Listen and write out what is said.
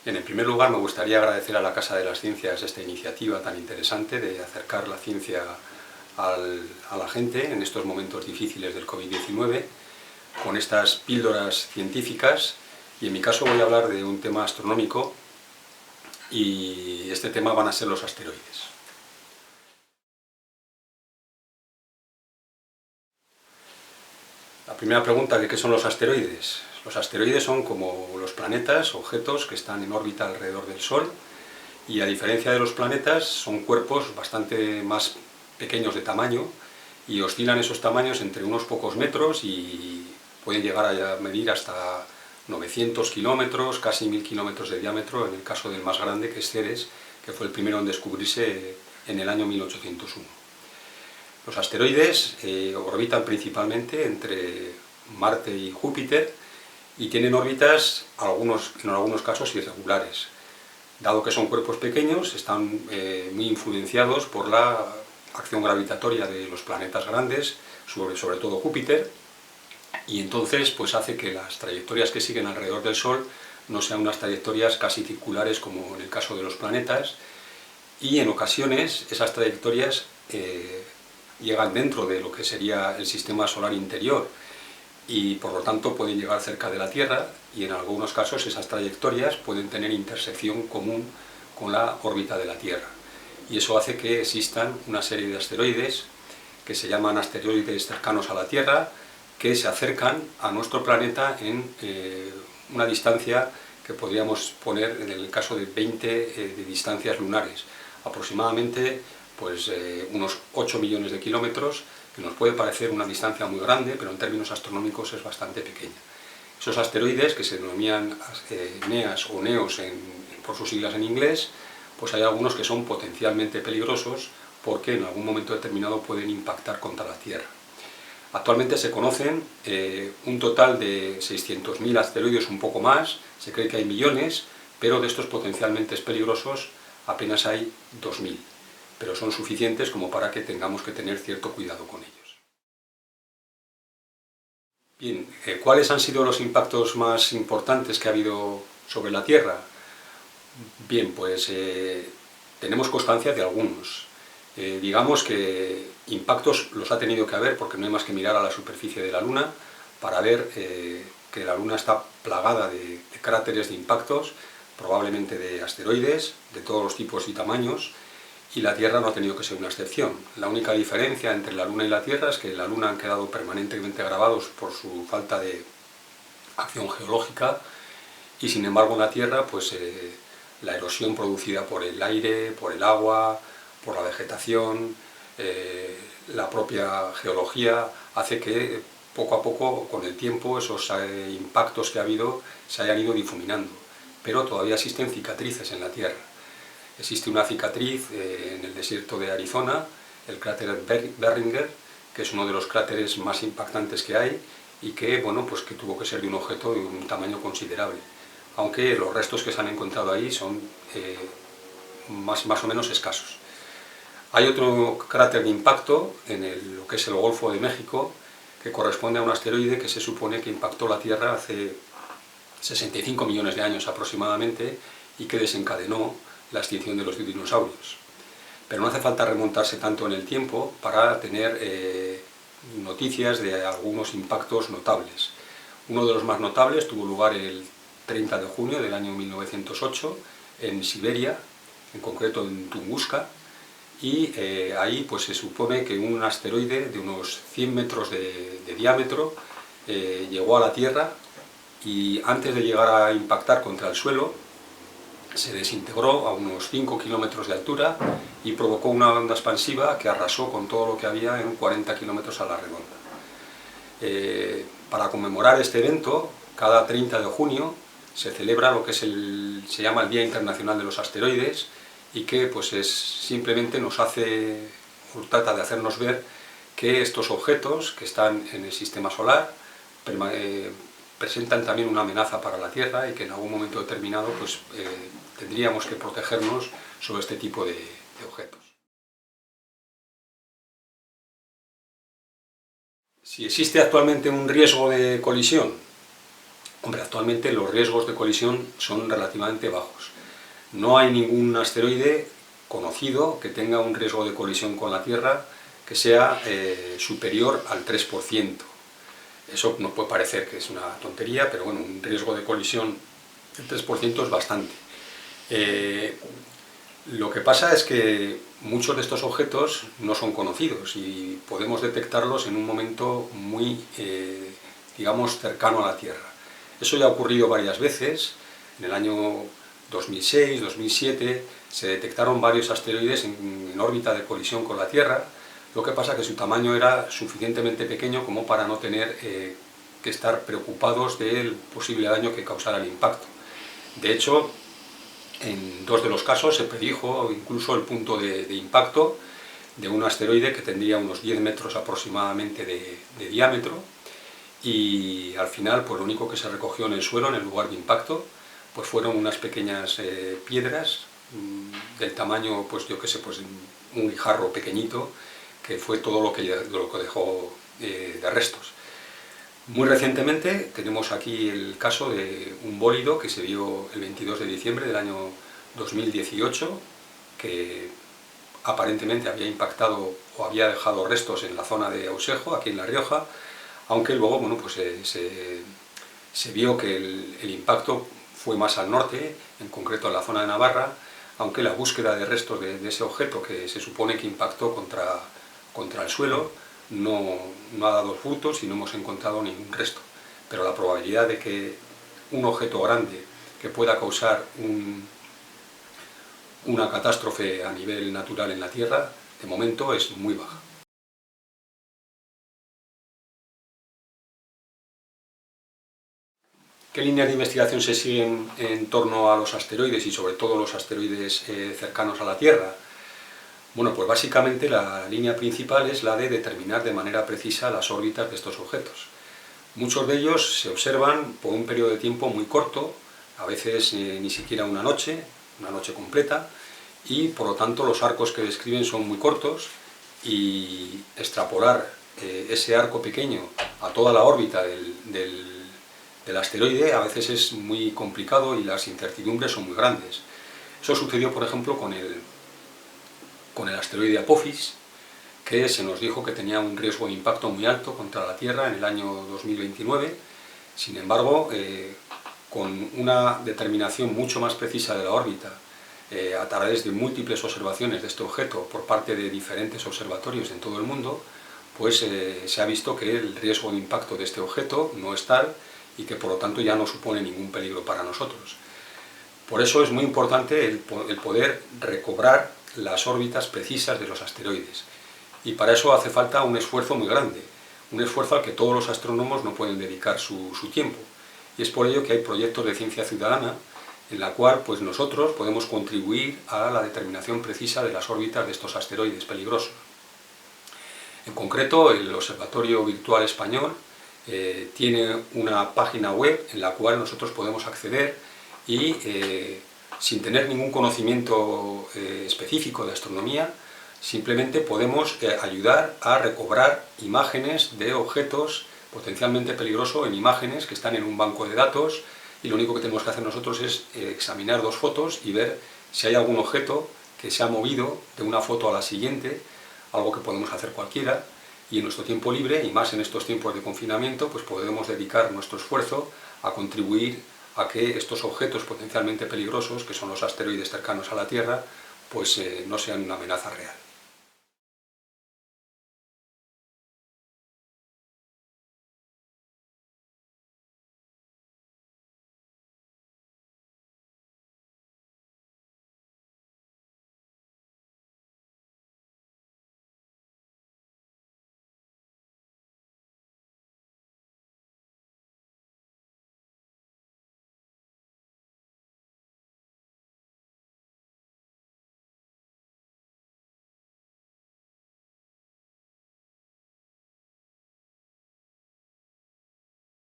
En primer lugar, me gustaría agradecer a la Casa de las Ciencias esta iniciativa tan interesante de acercar la ciencia a la gente en estos momentos difíciles del COVID-19, con estas píldoras científicas, y en mi caso voy a hablar de un tema astronómico, y este tema van a ser los asteroides. La primera pregunta, ¿qué son los asteroides? Los asteroides son como los planetas, objetos que están en órbita alrededor del Sol, y a diferencia de los planetas son cuerpos bastante más pequeños de tamaño y oscilan esos tamaños entre unos pocos metros y pueden llegar a medir hasta 900 kilómetros, casi 1000 kilómetros de diámetro, en el caso del más grande, que es Ceres, que fue el primero en descubrirse en el año 1801. Los asteroides orbitan principalmente entre Marte y Júpiter y tienen órbitas, en algunos casos, irregulares. Dado que son cuerpos pequeños, están muy influenciados por la acción gravitatoria de los planetas grandes, sobre todo Júpiter, y entonces pues hace que las trayectorias que siguen alrededor del Sol no sean unas trayectorias casi circulares como en el caso de los planetas, y en ocasiones esas trayectorias llegan dentro de lo que sería el sistema solar interior y por lo tanto pueden llegar cerca de la Tierra, y en algunos casos esas trayectorias pueden tener intersección común con la órbita de la Tierra, y eso hace que existan una serie de asteroides que se llaman asteroides cercanos a la Tierra, que se acercan a nuestro planeta en una distancia que podríamos poner en el caso de 20 de distancias lunares, aproximadamente pues, unos 8 millones de kilómetros, que nos puede parecer una distancia muy grande, pero en términos astronómicos es bastante pequeña. Esos asteroides, que se denominan NEAS o NEOS por sus siglas en inglés, pues hay algunos que son potencialmente peligrosos porque en algún momento determinado pueden impactar contra la Tierra. Actualmente se conocen un total de 600.000 asteroides, un poco más, se cree que hay millones, pero de estos potencialmente peligrosos apenas hay 2.000. Pero son suficientes como para que tengamos que tener cierto cuidado con ellos. Bien, ¿cuáles han sido los impactos más importantes que ha habido sobre la Tierra? Bien, pues tenemos constancia de algunos. Digamos que impactos los ha tenido que haber porque no hay más que mirar a la superficie de la Luna para ver que la Luna está plagada de cráteres de impactos, probablemente de asteroides, de todos los tipos y tamaños, y la Tierra no ha tenido que ser una excepción. La única diferencia entre la Luna y la Tierra es que la Luna han quedado permanentemente grabados por su falta de acción geológica, y sin embargo en la Tierra pues, la erosión producida por el aire, por el agua, por la vegetación, la propia geología, hace que poco a poco, con el tiempo, esos impactos que ha habido se hayan ido difuminando. Pero todavía existen cicatrices en la Tierra. Existe una cicatriz en el desierto de Arizona, el cráter Barringer, que es uno de los cráteres más impactantes que hay y que, bueno, pues que tuvo que ser de un objeto de un tamaño considerable. Aunque los restos que se han encontrado ahí son más o menos escasos. Hay otro cráter de impacto en lo que es el Golfo de México, que corresponde a un asteroide que se supone que impactó la Tierra hace 65 millones de años aproximadamente y que desencadenó la extinción de los dinosaurios. Pero no hace falta remontarse tanto en el tiempo para tener noticias de algunos impactos notables. Uno de los más notables tuvo lugar el 30 de junio del año 1908 en Siberia, en concreto en Tunguska, y ahí pues, se supone que un asteroide de unos 100 metros de diámetro llegó a la Tierra y antes de llegar a impactar contra el suelo se desintegró a unos 5 kilómetros de altura y provocó una onda expansiva que arrasó con todo lo que había en 40 kilómetros a la redonda. Para conmemorar este evento, cada 30 de junio se celebra lo que se llama el Día Internacional de los Asteroides, y que pues simplemente trata de hacernos ver que estos objetos que están en el sistema solar presentan también una amenaza para la Tierra y que en algún momento determinado pues, tendríamos que protegernos sobre este tipo de objetos. Si existe actualmente un riesgo de colisión, Hombre, actualmente los riesgos de colisión son relativamente bajos. No hay ningún asteroide conocido que tenga un riesgo de colisión con la Tierra que sea superior al 3%. Eso nos puede parecer que es una tontería, pero bueno, un riesgo de colisión del 3% es bastante. Lo que pasa es que muchos de estos objetos no son conocidos y podemos detectarlos en un momento muy, digamos, cercano a la Tierra. Eso ya ha ocurrido varias veces. En el año 2006, 2007 se detectaron varios asteroides en órbita de colisión con la Tierra. Lo que pasa es que su tamaño era suficientemente pequeño como para no tener que estar preocupados del posible daño que causara el impacto. De hecho, en 2 de los casos se predijo incluso el punto de impacto de un asteroide que tendría unos 10 metros aproximadamente de diámetro, y al final pues lo único que se recogió en el suelo, en el lugar de impacto, pues fueron unas pequeñas piedras del tamaño, pues yo qué sé, pues un guijarro pequeñito, que fue todo lo que dejó de restos. Muy recientemente tenemos aquí el caso de un bólido que se vio el 22 de diciembre del año 2018, que aparentemente había impactado o había dejado restos en la zona de Ausejo, aquí en La Rioja, aunque luego bueno, pues se vio que el impacto fue más al norte, en concreto en la zona de Navarra, aunque la búsqueda de restos de ese objeto que se supone que impactó contra el suelo no ha dado frutos y no hemos encontrado ningún resto. Pero la probabilidad de que un objeto grande que pueda causar una catástrofe a nivel natural en la Tierra, de momento es muy baja. ¿Qué líneas de investigación se siguen en torno a los asteroides y sobre todo los asteroides cercanos a la Tierra? Bueno, pues básicamente la línea principal es la de determinar de manera precisa las órbitas de estos objetos. Muchos de ellos se observan por un periodo de tiempo muy corto, a veces ni siquiera una noche completa, y por lo tanto los arcos que describen son muy cortos, y extrapolar ese arco pequeño a toda la órbita del asteroide a veces es muy complicado y las incertidumbres son muy grandes. Eso sucedió, por ejemplo, con el asteroide Apophis, que se nos dijo que tenía un riesgo de impacto muy alto contra la Tierra en el año 2029. Sin embargo, con una determinación mucho más precisa de la órbita, a través de múltiples observaciones de este objeto por parte de diferentes observatorios en todo el mundo, pues se ha visto que el riesgo de impacto de este objeto no es tal y que por lo tanto ya no supone ningún peligro para nosotros. Por eso es muy importante el poder recobrar las órbitas precisas de los asteroides, y para eso hace falta un esfuerzo muy grande, un esfuerzo al que todos los astrónomos no pueden dedicar su tiempo, y es por ello que hay proyectos de ciencia ciudadana en la cual pues nosotros podemos contribuir a la determinación precisa de las órbitas de estos asteroides peligrosos. En concreto, el Observatorio Virtual Español tiene una página web en la cual nosotros podemos acceder y sin tener ningún conocimiento específico de astronomía, simplemente podemos ayudar a recobrar imágenes de objetos potencialmente peligrosos en imágenes que están en un banco de datos, y lo único que tenemos que hacer nosotros es examinar 2 fotos y ver si hay algún objeto que se ha movido de una foto a la siguiente, algo que podemos hacer cualquiera, y en nuestro tiempo libre, y más en estos tiempos de confinamiento, pues podemos dedicar nuestro esfuerzo a contribuir a que estos objetos potencialmente peligrosos, que son los asteroides cercanos a la Tierra, pues no sean una amenaza real.